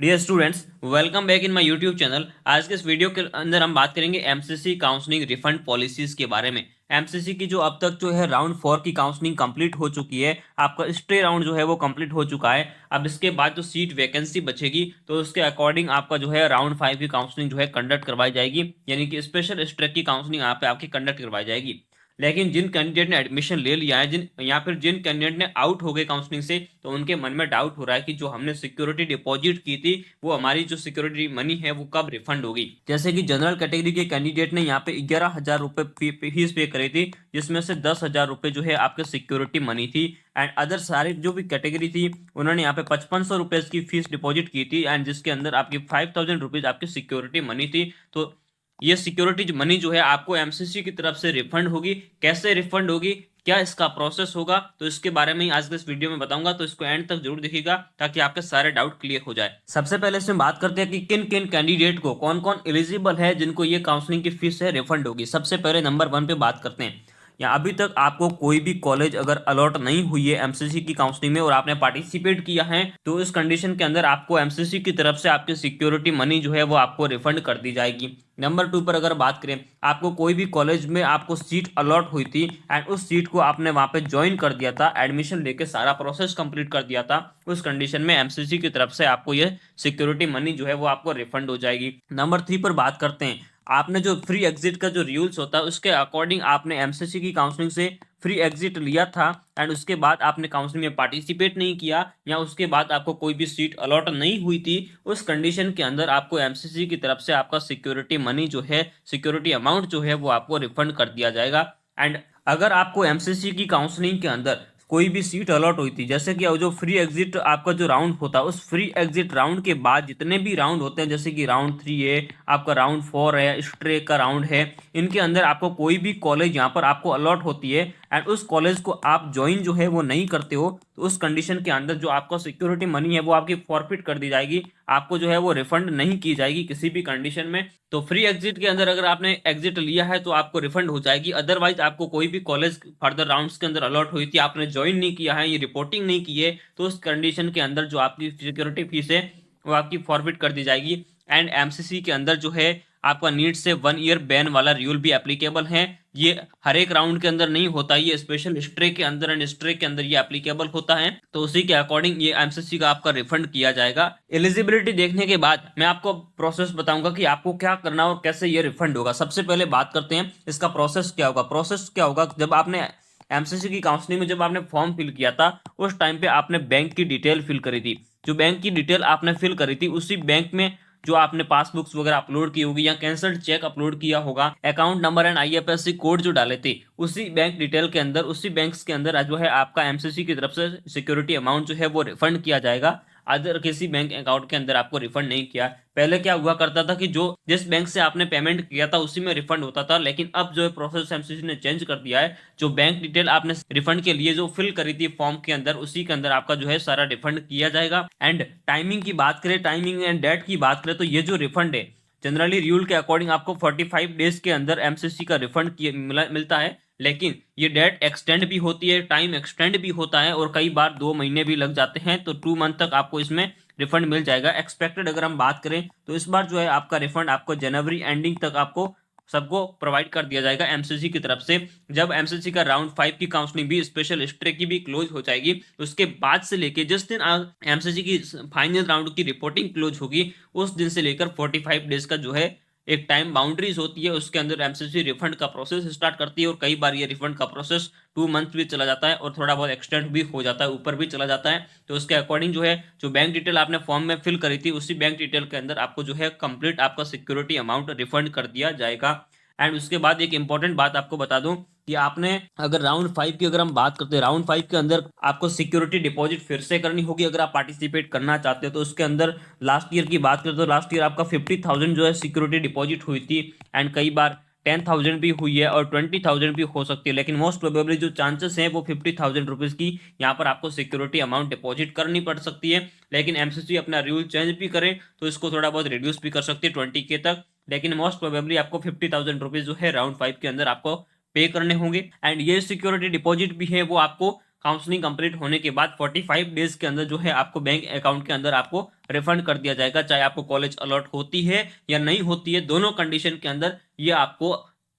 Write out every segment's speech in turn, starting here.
Dear students, welcome back in my YouTube channel. आज के इस वीडियो के अंदर हम बात करेंगे एमसीसी काउंसलिंग रिफंड पॉलिसीज के बारे में। एमसीसी की जो अब तक जो है राउंड 4 की काउंसलिंग कंप्लीट हो चुकी है। आपका स्टे राउंड जो है वो कंप्लीट हो चुका है। अब इसके बाद जो सीट वैकेंसी बचेगी तो उसके अकॉर्डिंग आपका जो है राउंड 5 की काउंसलिंग जो है कंडक्ट करवाई जाएगी, यानी कि स्पेशल स्ट्रेक की काउंसलिंग यहाँ पे आपकी कंडक्ट करवाई जाएगी। लेकिन जिन कैंडिडेट ने एडमिशन ले लिया है, जिन या फिर जिन कैंडिडेट ने आउट हो गए काउंसलिंग से, तो उनके मन में डाउट हो रहा है कि जो हमने सिक्योरिटी डिपॉजिट की थी वो हमारी जो सिक्योरिटी मनी है वो कब रिफंड होगी। जैसे कि जनरल कैटेगरी के कैंडिडेट ने यहाँ पे 11,000 रुपए फीस पे करी थी, जिसमें से 10,000 रुपए जो है आपके सिक्योरिटी मनी थी। एंड अदर सारी जो भी कैटेगरी थी उन्होंने यहाँ पे 5500 रुपए की फीस डिपॉजिट की थी, एंड जिसके अंदर आपकी 5,000 रुपीज आपकी सिक्योरिटी मनी थी। तो ये सिक्योरिटी मनी जो है आपको एमसीसी की तरफ से रिफंड होगी। कैसे रिफंड होगी, क्या इसका प्रोसेस होगा, तो इसके बारे में ही आज के इस वीडियो में बताऊंगा। तो इसको एंड तक जरूर देखिएगा ताकि आपके सारे डाउट क्लियर हो जाए। सबसे पहले इसमें बात करते हैं कि किन किन कैंडिडेट को, कौन कौन एलिजिबल है जिनको ये काउंसलिंग की फीस है रिफंड होगी। सबसे पहले नंबर 1 पे बात करते हैं। या अभी तक आपको कोई भी कॉलेज अगर अलॉट नहीं हुई है एमसीसी की काउंसलिंग में और आपने पार्टिसिपेट किया है, तो इस कंडीशन के अंदर आपको एमसीसी की तरफ से आपकी सिक्योरिटी मनी जो है वो आपको रिफंड कर दी जाएगी। नंबर 2 पर अगर बात करें, आपको कोई भी कॉलेज में आपको सीट अलॉट हुई थी एंड उस सीट को आपने वहां पे ज्वाइन कर दिया था, एडमिशन लेके सारा प्रोसेस कंप्लीट कर दिया था, उस कंडीशन में एमसीसी की तरफ से आपको ये सिक्योरिटी मनी जो है वो आपको रिफंड हो जाएगी। नंबर 3 पर बात करते हैं। आपने जो फ्री एग्जिट का जो रूल्स होता है उसके अकॉर्डिंग आपने एमसीसी की काउंसलिंग से फ्री एग्जिट लिया था एंड उसके बाद आपने काउंसलिंग में पार्टिसिपेट नहीं किया, या उसके बाद आपको कोई भी सीट अलॉट नहीं हुई थी, उस कंडीशन के अंदर आपको एमसीसी की तरफ से आपका सिक्योरिटी मनी जो है, सिक्योरिटी अमाउंट जो है वो आपको रिफंड कर दिया जाएगा। एंड अगर आपको एमसीसी की काउंसलिंग के अंदर कोई भी सीट अलॉट हुई थी, जैसे कि जो फ्री एग्जिट आपका जो राउंड होता है, उस फ्री एग्जिट राउंड के बाद जितने भी राउंड होते हैं, जैसे कि राउंड 3 है, आपका राउंड 4 है, स्ट्रे का राउंड है, इनके अंदर आपको कोई भी कॉलेज यहाँ पर आपको अलॉट होती है एंड उस कॉलेज को आप ज्वाइन जो है वो नहीं करते हो, तो उस कंडीशन के अंदर जो आपका सिक्योरिटी मनी है वो आपकी फॉरफिट कर दी जाएगी। आपको जो है वो रिफंड नहीं की जाएगी किसी भी कंडीशन में। तो फ्री एग्जिट के अंदर अगर आपने एग्जिट लिया है तो आपको रिफंड हो जाएगी। अदरवाइज आपको कोई भी कॉलेज फर्दर राउंड्स के अंदर अलॉट हुई थी, आपने ज्वाइन नहीं किया है, ये रिपोर्टिंग नहीं की है, तो उस कंडीशन के अंदर जो आपकी सिक्योरिटी फीस है वो आपकी फॉरफिट कर दी जाएगी। एंड एमसीसी के अंदर जो है आपका नीट से 1 ईयर बैन वाला रूल भी एप्लीकेबल है। ये हर एक राउंड के अंदर नहीं होता, ये स्पेशल स्ट्रे के अंदर एंड स्ट्रे के अंदर ये एप्लीकेबल होता है, तो उसी के अकॉर्डिंग ये एमसीसी का आपका रिफंड किया जाएगा। एलिजिबिलिटी देखने के बाद मैं आपको प्रोसेस बताऊंगा कि आपको क्या करना और कैसे ये रिफंड होगा। सबसे पहले बात करते हैं इसका प्रोसेस क्या होगा। प्रोसेस क्या होगा, जब आपने एमसीसी की काउंसलिंग में जब आपने फॉर्म फिल किया था उस टाइम पे आपने बैंक की डिटेल फिल करी थी। जो बैंक की डिटेल आपने फिल करी थी उसी बैंक में जो आपने पासबुक्स वगैरह अपलोड की होगी या कैंसल्ड चेक अपलोड किया होगा, account number and IFSC code जो डाले थे, उसी बैंक डिटेल के अंदर, उसी बैंक्स के अंदर जो है आपका एमसीसी की तरफ से सिक्योरिटी अमाउंट जो है वो रिफंड किया जाएगा। अदर किसी बैंक अकाउंट के अंदर आपको रिफंड नहीं किया। पहले क्या हुआ करता था कि जो जिस बैंक से आपने पेमेंट किया था उसी में रिफंड होता था, लेकिन अब जो है प्रोसेस एमसीसी ने चेंज कर दिया है। जो बैंक डिटेल आपने रिफंड के लिए जो फिल करी थी फॉर्म के अंदर, उसी के अंदर आपका जो है सारा रिफंड किया जाएगा। एंड टाइमिंग की बात करें, टाइमिंग एंड डेट की बात करें, तो ये जो रिफंड है जनरली रूल के अकॉर्डिंग आपको 45 डेज के अंदर एमसीसी का रिफंड मिलता है, लेकिन ये डेट एक्सटेंड भी होती है, टाइम एक्सटेंड भी होता है और कई बार 2 महीने भी लग जाते हैं, तो 2 मंथ तक आपको इसमें रिफंड मिल जाएगा। एक्सपेक्टेड अगर हम बात करें तो इस बार जो है आपका रिफंड आपको जनवरी एंडिंग तक आपको सबको प्रोवाइड कर दिया जाएगा एमसीसी की तरफ से। जब एमसीसी का राउंड 5 की काउंसलिंग भी, स्पेशल स्ट्रे की भी क्लोज हो जाएगी, उसके बाद से लेके जिस दिन एमसीसी की फाइनल राउंड की रिपोर्टिंग क्लोज होगी, उस दिन से लेकर 45 डेज का जो है एक टाइम बाउंड्रीज होती है, उसके अंदर एमसीसी रिफंड का प्रोसेस स्टार्ट करती है। और कई बार ये रिफंड का प्रोसेस 2 मंथ भी चला जाता है और थोड़ा बहुत एक्सटेंड भी हो जाता है, ऊपर भी चला जाता है। तो उसके अकॉर्डिंग जो है जो बैंक डिटेल आपने फॉर्म में फिल करी थी, उसी बैंक डिटेल के अंदर आपको जो है कंप्लीट आपका सिक्योरिटी अमाउंट रिफंड कर दिया जाएगा। एंड उसके बाद एक इंपॉर्टेंट बात आपको बता दूं कि आपने अगर राउंड 5 की अगर हम बात करते हैं, राउंड 5 के अंदर आपको सिक्योरिटी डिपॉजिट फिर से करनी होगी अगर आप पार्टिसिपेट करना चाहते हो। तो उसके अंदर लास्ट ईयर की बात करें तो लास्ट ईयर आपका 50,000 जो है सिक्योरिटी डिपॉजिट हुई थी, एंड कई बार 10,000 भी हुई है और 20,000 भी हो सकती है, लेकिन मोस्ट प्रोबेबली जो चांसेस हैं वो 50,000 रुपीज़ की यहाँ पर आपको सिक्योरिटी अमाउंट डिपॉजिट करनी पड़ सकती है। लेकिन एमसीसी अपना रूल चेंज भी करे तो इसको थोड़ा बहुत रिड्यूस भी कर सकती है 20K तक, लेकिन मोस्ट प्रोबेबली आपको 50,000 रुपीज़ जो है राउंड 5 के अंदर आपको पे करने होंगे। एंड ये सिक्योरिटी डिपॉजिट भी है वो आपको काउंसलिंग कंप्लीट होने के बाद 45 डेज के अंदर जो है आपको बैंक अकाउंट के अंदर आपको रिफंड कर दिया जाएगा, चाहे आपको कॉलेज अलॉट होती है या नहीं होती है, दोनों कंडीशन के अंदर ये आपको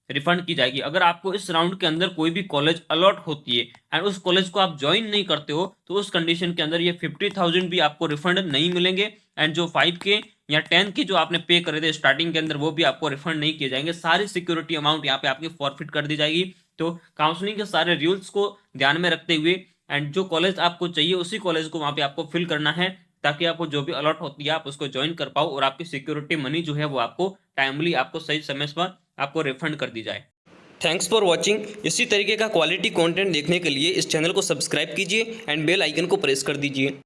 रिफंड की जाएगी। अगर आपको इस राउंड के अंदर कोई भी कॉलेज अलॉट होती है एंड उस कॉलेज को आप ज्वाइन नहीं करते हो तो उस कंडीशन के अंदर ये 50,000 भी आपको रिफंड नहीं मिलेंगे एंड जो 5K या 10K जो आपने पे करे थे स्टार्टिंग के अंदर वो भी आपको रिफंड नहीं किए जाएंगे। सारी सिक्योरिटी अमाउंट यहाँ पे आपकी फॉरफिट कर दी जाएगी। तो काउंसलिंग के सारे रूल्स को ध्यान में रखते हुए एंड जो कॉलेज आपको चाहिए उसी कॉलेज को वहां पे आपको फिल करना है ताकि आपको जो भी अलॉट होती है आप उसको ज्वाइन कर पाओ और आपकी सिक्योरिटी मनी जो है वो आपको टाइमली आपको सही समय पर आपको रिफंड कर दी जाए। Thanks for watching. इसी तरीके का क्वालिटी कंटेंट देखने के लिए इस चैनल को सब्सक्राइब कीजिए एंड बेल आइकन को प्रेस कर दीजिए।